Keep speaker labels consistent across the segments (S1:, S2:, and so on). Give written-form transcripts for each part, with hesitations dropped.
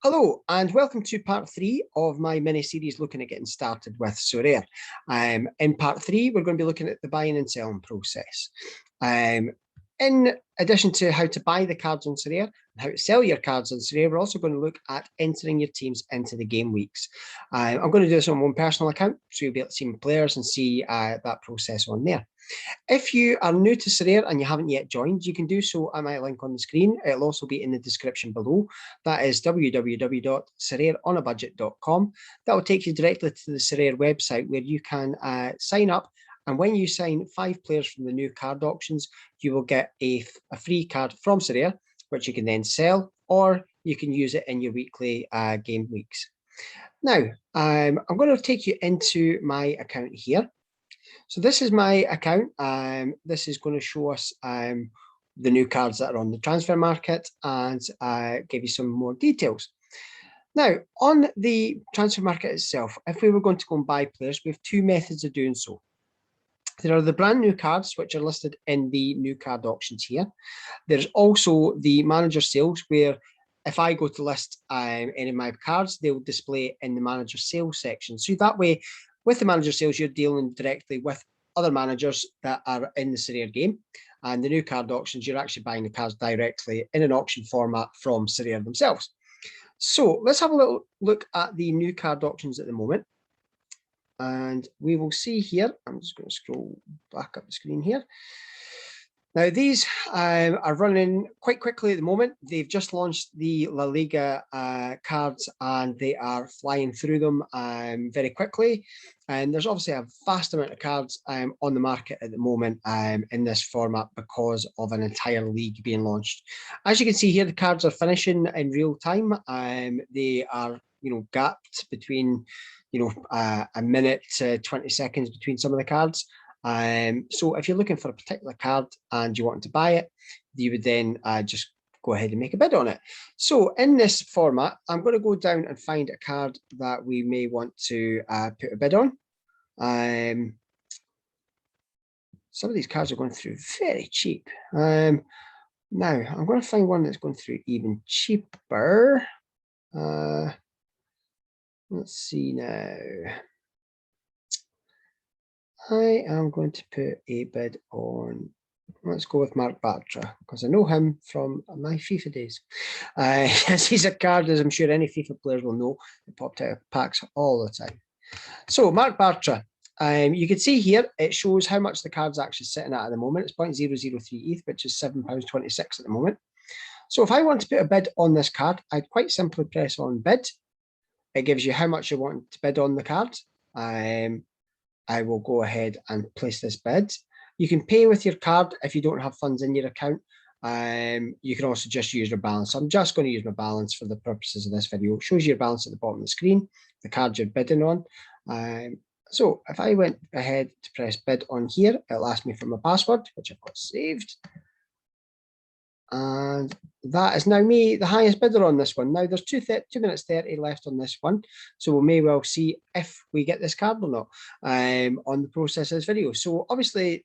S1: Hello and welcome to part 3 of my mini-series looking at getting started with Sorare. In part 3, we're going to be looking at the buying and selling process. In addition to how to buy the cards on Sorare and how to sell your cards on Sorare, we're also going to look at entering your teams into the game weeks. I'm going to do this on my own personal account, so you'll be able to see my players and see that process on there. If you are new to Sorare and you haven't yet joined, you can do so at my link on the screen. It'll also be in the description below. That is www.sorareonabudget.com. That will take you directly to the Sorare website where you can sign up. And when you sign 5 players from the new card auctions, you will get a free card from Sorare, which you can then sell, or you can use it in your weekly game weeks. Now, I'm going to take you into my account here. So this is my account. This is going to show us the new cards that are on the transfer market and give you some more details. Now, on the transfer market itself, if we were going to go and buy players, we have 2 methods of doing so. There are the brand new cards, which are listed in the new card auctions here. There's also the manager sales, where if I go to list any of my cards, they'll display in the manager sales section. So that way, with the manager sales, you're dealing directly with other managers that are in the Sorare game. And the new card auctions, you're actually buying the cards directly in an auction format from Sorare themselves. So let's have a little look at the new card auctions at the moment. And we will see here, I'm just going to scroll back up the screen here. Now, these are running quite quickly at the moment. They've just launched the La Liga cards and they are flying through them very quickly. And there's obviously a vast amount of cards on the market at the moment in this format because of an entire league being launched. As you can see here, the cards are finishing in real time. They are, gapped between, a minute to 20 seconds between some of the cards. So if you're looking for a particular card and you want to buy it, you would then just go ahead and make a bid on it. So in this format, I'm going to go down and find a card that we may want to put a bid on. Some of these cards are going through very cheap. Now I'm going to find one that's going through even cheaper. Let's see now. I am going to put a bid on, let's go with Mark Bartra, because I know him from my FIFA days. He's a card, as I'm sure any FIFA players will know, it popped out of packs all the time. So Mark Bartra, you can see here, it shows how much the card's actually sitting at the moment. It's 0.003 ETH, which is £7.26 at the moment. So if I want to put a bid on this card, I'd quite simply press on bid. It gives you how much you want to bid on the card. I will go ahead and place this bid. You can pay with your card if you don't have funds in your account. You can also just use your balance. I'm just going to use my balance for the purposes of this video. It shows you your balance at the bottom of the screen, the card you're bidding on. So if I went ahead to press bid on here, it'll ask me for my password, which I've got saved. And that is now me, the highest bidder on this one. Now there's 2 minutes 30 left on this one, so we may well see if we get this card or not on the process of this video. So obviously,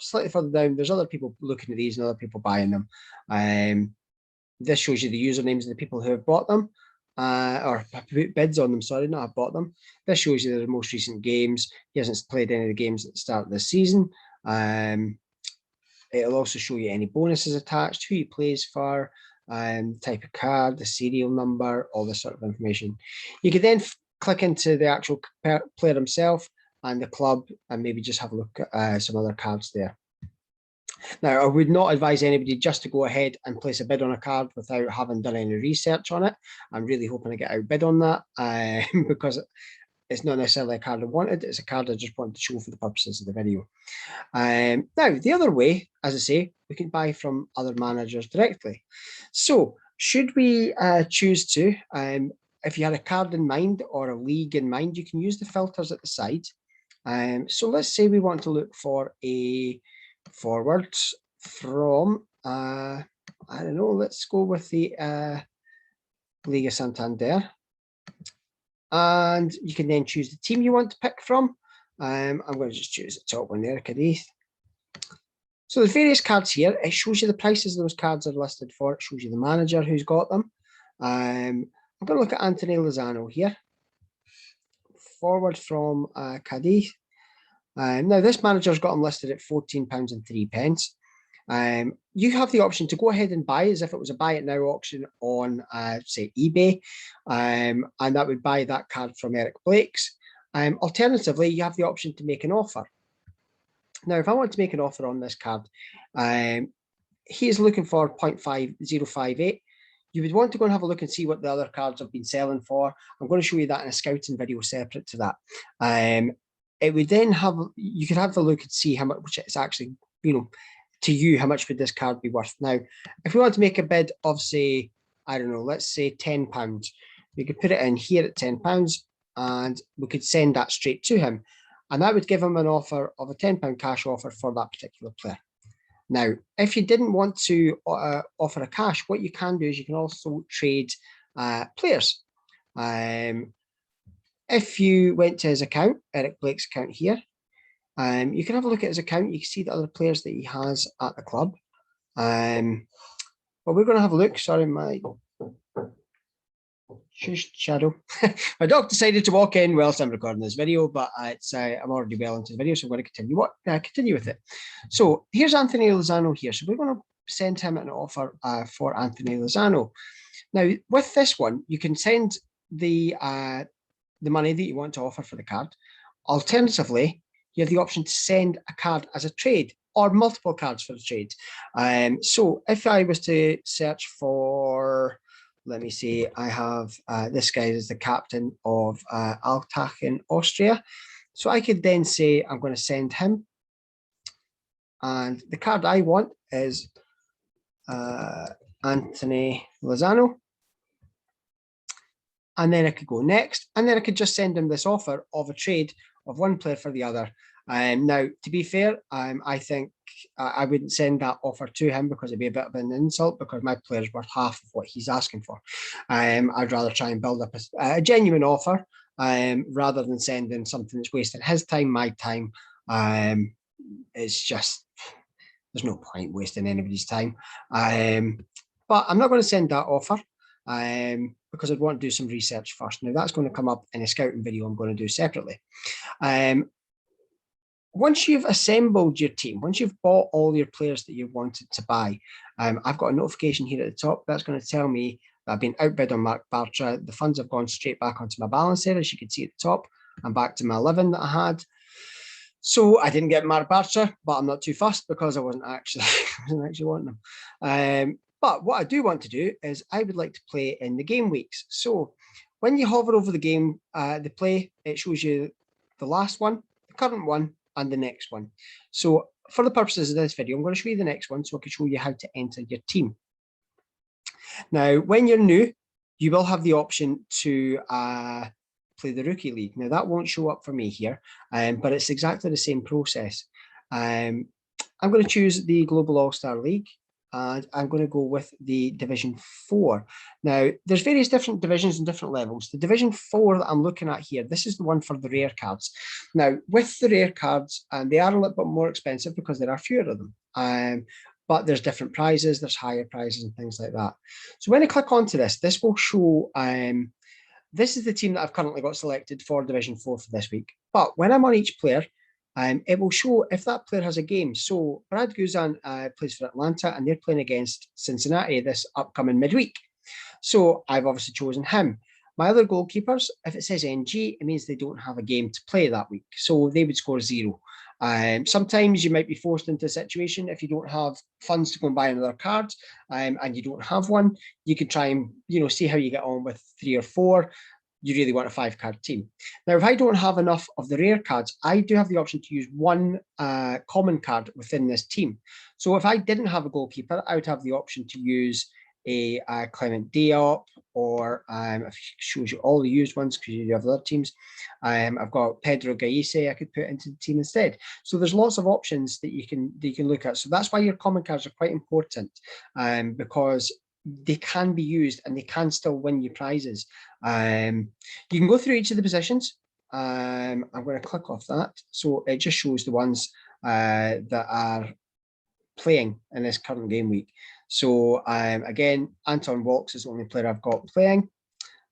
S1: slightly further down, there's other people looking at these and other people buying them. This shows you the usernames of the people who have bought them, or put bids on them, sorry, not have bought them. This shows you the most recent games. He hasn't played any of the games at the start of this season. It'll also show you any bonuses attached, who he plays for, type of card, the serial number, all this sort of information. You can then click into the actual player himself and the club and maybe just have a look at some other cards there. Now, I would not advise anybody just to go ahead and place a bid on a card without having done any research on it. I'm really hoping to get outbid on that because it's not necessarily a card I wanted. It's a card I just wanted to show for the purposes of the video. Now, the other way, as I say, we can buy from other managers directly. So should we choose to, if you had a card in mind or a league in mind, you can use the filters at the side. So let's say we want to look for a forward from, I don't know, let's go with the Liga Santander. And you can then choose the team you want to pick from. I'm going to just choose the top one there, Cadiz. So there's various cards here. It shows you the prices those cards are listed for. It shows you the manager who's got them. I'm going to look at Anthony Lozano here. Forward from Cadiz. Now, this manager's got him listed at £14.03. You have the option to go ahead and buy as if it was a buy it now auction on, say, eBay, and that would buy that card from Eric Blake's. Alternatively, you have the option to make an offer. Now, if I want to make an offer on this card, he is looking for 0.5058. You would want to go and have a look and see what the other cards have been selling for. I'm going to show you that in a scouting video separate to that. It would then have, you could have a look and see how much it's actually, to you, how much would this card be worth. Now, if we want to make a bid of, say, I don't know, let's say £10, we could put it in here at £10 and we could send that straight to him. And that would give him an offer of a £10 cash offer for that particular player. Now, if you didn't want to offer a cash, what you can do is you can also trade players. If you went to his account, Eric Blake's account here, you can have a look at his account. You can see the other players that he has at the club. But we're going to have a look. Sorry, my shadow. My dog decided to walk in whilst I'm recording this video, but I'm already well into the video, so I'm going to continue with it. So here's Anthony Lozano here. So we're going to send him an offer for Anthony Lozano. Now, with this one, you can send the money that you want to offer for the card. Alternatively, you have the option to send a card as a trade or multiple cards for the trade. So if I was to search for, let me see, I have this guy is the captain of Altach in Austria. So I could then say I'm going to send him. And the card I want is Anthony Lozano. And then I could go next. And then I could just send him this offer of a trade of one player for the other. Now, to be fair, I think I wouldn't send that offer to him because it'd be a bit of an insult because my player's worth half of what he's asking for. I'd rather try and build up a genuine offer rather than sending something that's wasting his time, my time. It's just, there's no point wasting anybody's time. But I'm not going to send that offer because I'd want to do some research first. Now, that's going to come up in a scouting video I'm going to do separately. Once you've assembled your team, once you've bought all your players that you wanted to buy, I've got a notification here at the top that's going to tell me that I've been outbid on Mark Bartra. The funds have gone straight back onto my balance there, as you can see at the top. I'm back to my 11 that I had. So I didn't get Mark Bartra, but I'm not too fussed because I wasn't actually wanting them. But what I do want to do is I would like to play in the game weeks. So when you hover over the game, the play, it shows you the last one, the current one, and the next one. So for the purposes of this video, I'm going to show you the next one so I can show you how to enter your team. Now, when you're new, you will have the option to play the Rookie League. Now, that won't show up for me here, but it's exactly the same process. I'm going to choose the Global All-Star League, and I'm going to go with the Division 4. Now, there's various different divisions and different levels. The Division 4 that I'm looking at here, this is the one for the rare cards. Now, with the rare cards, they are a little bit more expensive because there are fewer of them. But there's different prizes, there's higher prizes and things like that. So when I click onto this, this will show, this is the team that I've currently got selected for Division 4 for this week. But when I'm on each player, it will show if that player has a game. So Brad Guzan plays for Atlanta and they're playing against Cincinnati this upcoming midweek. So I've obviously chosen him. My other goalkeepers, if it says NG, it means they don't have a game to play that week. So they would score 0. Sometimes you might be forced into a situation if you don't have funds to go and buy another card and you don't have one, you can try and see how you get on with 3 or 4. You really want a 5-card team. Now, if I don't have enough of the rare cards, I do have the option to use one common card within this team. So if I didn't have a goalkeeper, I would have the option to use a Clement Diop, or if it shows you all the used ones because you have other teams. I've got Pedro Gaise I could put into the team instead. So there's lots of options that you can look at. So that's why your common cards are quite important, because they can be used and they can still win you prizes. You can go through each of the positions. I'm going to click off that. So it just shows the ones that are playing in this current game week. So again, Anton Walks is the only player I've got playing.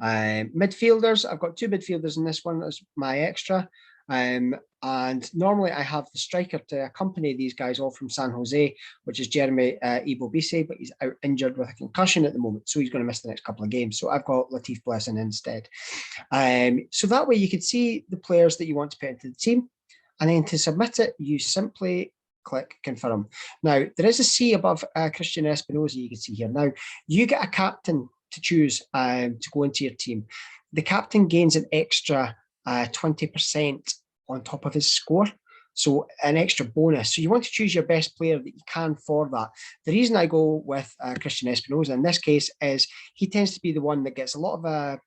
S1: Midfielders, I've got 2 midfielders in this one as my extra. And normally I have the striker to accompany these guys all from San Jose, which is Jeremy Ibobise, but he's out injured with a concussion at the moment, so he's going to miss the next couple of games. So I've got Latif Blessing instead. So that way you can see the players that you want to put into the team, and then to submit it, you simply click confirm. Now, there is a C above Christian Espinosa, you can see here. Now, you get a captain to choose to go into your team. The captain gains an extra 20% on top of his score, so an extra bonus. So you want to choose your best player that you can for that. The reason I go with Christian Espinosa in this case is he tends to be the one that gets a lot of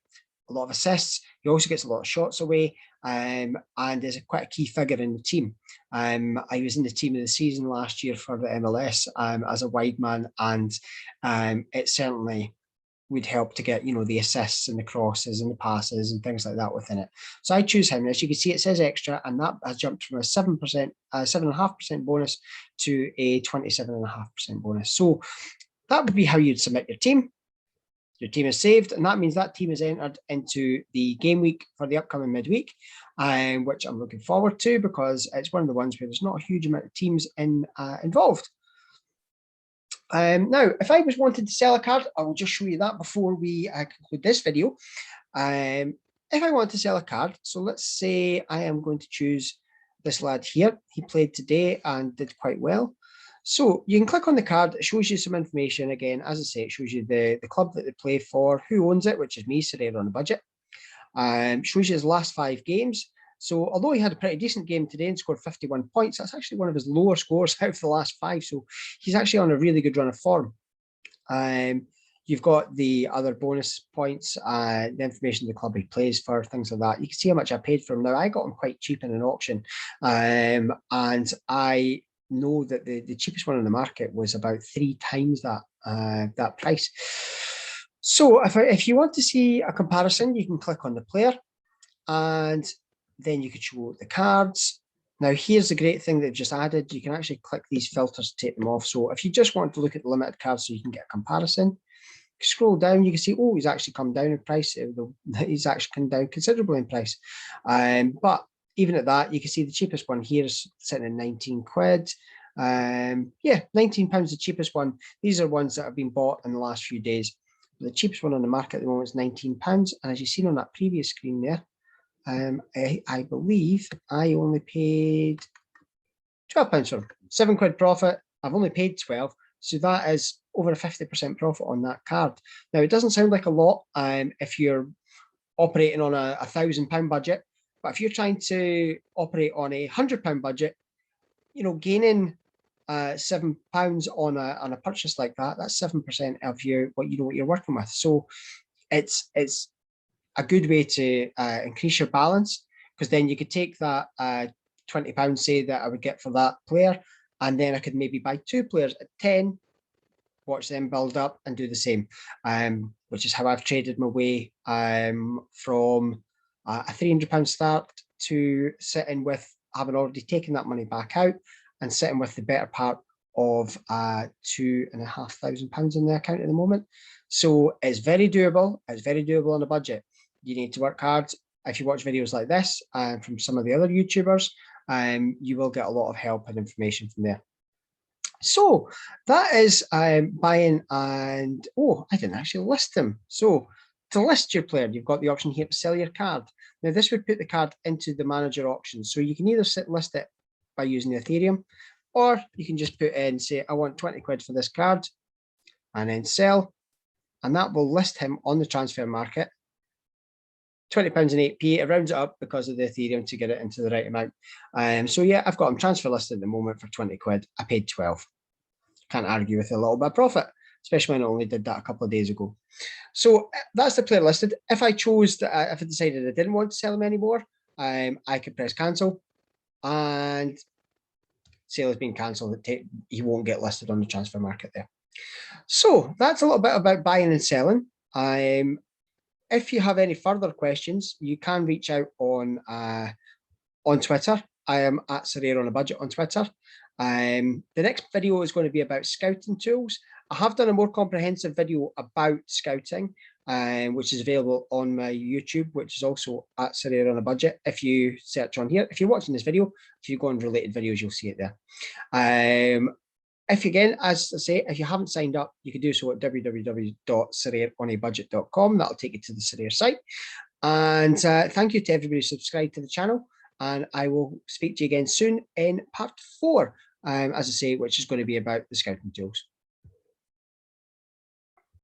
S1: assists. He also gets a lot of shots away, and is quite a key figure in the team. I was in the team of the season last year for the MLS as a wide man, and it certainly would help to get, the assists and the crosses and the passes and things like that within it. So I choose him. As you can see, it says extra, and that has jumped from a 7.5% bonus to a 27.5% bonus. So that would be how you'd submit your team. Your team is saved, and that means that team is entered into the game week for the upcoming midweek, which I'm looking forward to because it's one of the ones where there's not a huge amount of teams involved. Now, if I was wanting to sell a card, I will just show you that before we conclude this video. If I want to sell a card, so let's say I am going to choose this lad here. He played today and did quite well. So you can click on the card. It shows you some information. Again, as I say, it shows you the club that they play for, who owns it, which is me, Sorare on a budget. Shows you his last 5 games. So although he had a pretty decent game today and scored 51 points, that's actually one of his lower scores out of the last 5. So he's actually on a really good run of form. You've got the other bonus points, the information the club he plays for, things like that. You can see how much I paid for him. Now, I got him quite cheap in an auction, and I know that the cheapest one on the market was about 3 times that price. So if you want to see a comparison, you can click on the player, and then you could show the cards. Now, here's the great thing they've just added. You can actually click these filters to take them off. So if you just want to look at the limited cards so you can get a comparison, scroll down, you can see, oh, he's actually come down in price. He's actually come down considerably in price. But even at that, you can see the cheapest one here is sitting at 19 quid. Yeah, £19 the cheapest one. These are ones that have been bought in the last few days. The cheapest one on the market at the moment is £19. And as you've seen on that previous screen there, I believe I only paid £12 for them. 7 quid profit. I've only paid 12. So that is over a 50% profit on that card. Now, it doesn't sound like a lot if you're operating on a £1,000 budget, but if you're trying to operate on a £100 budget, gaining £7 on a purchase like that, that's 7% of what you're working with. So it's a good way to increase your balance, because then you could take that £20, say, that I would get for that player, and then I could maybe buy 2 players at 10, watch them build up and do the same, which is how I've traded my way from a £300 start to sitting with having already taken that money back out and sitting with the better part of £2,500 in the account at the moment. So it's very doable. It's very doable on a budget. You need to work hard. If you watch videos like this and from some of the other YouTubers, you will get a lot of help and information from there. So that is buying, and I didn't actually list them. So to list your player, you've got the option here to sell your card. Now this would put the card into the manager auction. So you can either list it by using the Ethereum, or you can just put in, say, I want 20 quid for this card, and then sell, and that will list him on the transfer market. £20 and 8p. It rounds it up because of the Ethereum to get it into the right amount. So yeah, I've got him transfer listed at the moment for 20 quid. I paid 12. Can't argue with a little bit of profit, especially when I only did that a couple of days ago. So that's the player listed. If I chose that, if I decided I didn't want to sell him anymore, I could press cancel, and sale has been cancelled. He won't get listed on the transfer market there. So that's a little bit about buying and selling. If you have any further questions, you can reach out on Twitter. I am at Sorare on a budget on Twitter. The next video is going to be about scouting tools. I have done a more comprehensive video about scouting, which is available on my YouTube, which is also at Sorare on a Budget. If you search on here, if you're watching this video, if you go on related videos, you'll see it there. If again, as I say, if you haven't signed up, you can do so at www.sorareonabudget.com. That'll take you to the Sorare site. And thank you to everybody who subscribed to the channel. And I will speak to you again soon in part 4, as I say, which is going to be about the scouting tools.